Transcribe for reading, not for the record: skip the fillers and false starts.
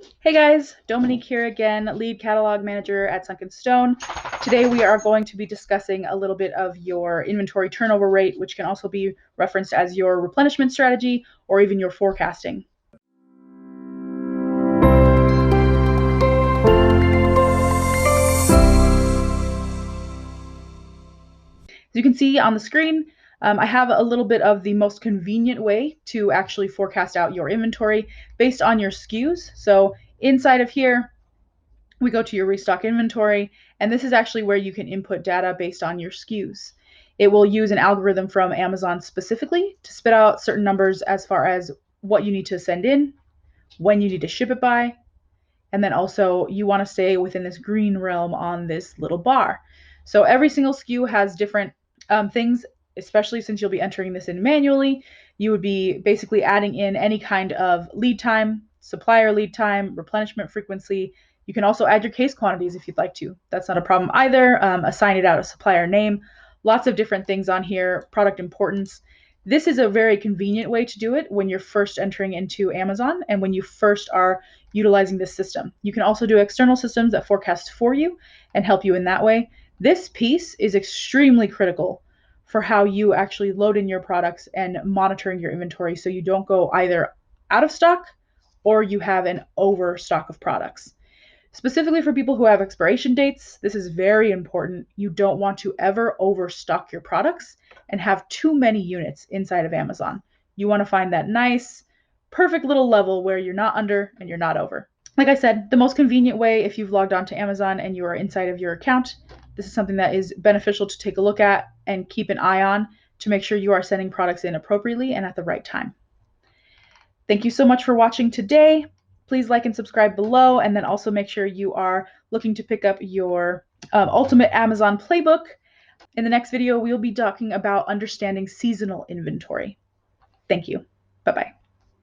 Hey guys, Dominique here again, lead catalog manager at Sunken Stone. Today we are going to be discussing a little bit of your inventory turnover rate, which can also be referenced as your replenishment strategy or even your forecasting. As you can see on the screen, I have a little bit of the most convenient way to actually forecast out your inventory based on your SKUs. So inside of here, we go to your restock inventory, and this is actually where you can input data based on your SKUs. It will use an algorithm from Amazon specifically to spit out certain numbers as far as what you need to send in, when you need to ship it by, and then also you want to stay within this green realm on this little bar. So every single SKU has different things, especially since you'll be entering this in manually. You would be basically adding in any kind of lead time, supplier lead time, replenishment frequency. You can also add your case quantities if you'd like to. That's not a problem either. Assign it out a supplier name. Lots of different things on here, product importance. This is a very convenient way to do it when you're first entering into Amazon and when you first are utilizing this system. You can also do external systems that forecast for you and help you in that way. This piece is extremely critical for how you actually load in your products and monitoring your inventory so you don't go either out of stock or you have an overstock of products. Specifically for people who have expiration dates, this is very important. You don't want to ever overstock your products and have too many units inside of Amazon. You want to find that nice, perfect little level where you're not under and you're not over. Like I said, the most convenient way if you've logged on to Amazon and you are inside of your account, this is something that is beneficial to take a look at and keep an eye on to make sure you are sending products in appropriately and at the right time. Thank you so much for watching today. Please like and subscribe below, and then also make sure you are looking to pick up your Ultimate Amazon Playbook. In the next video, we'll be talking about understanding seasonal inventory. Thank you. Bye-bye.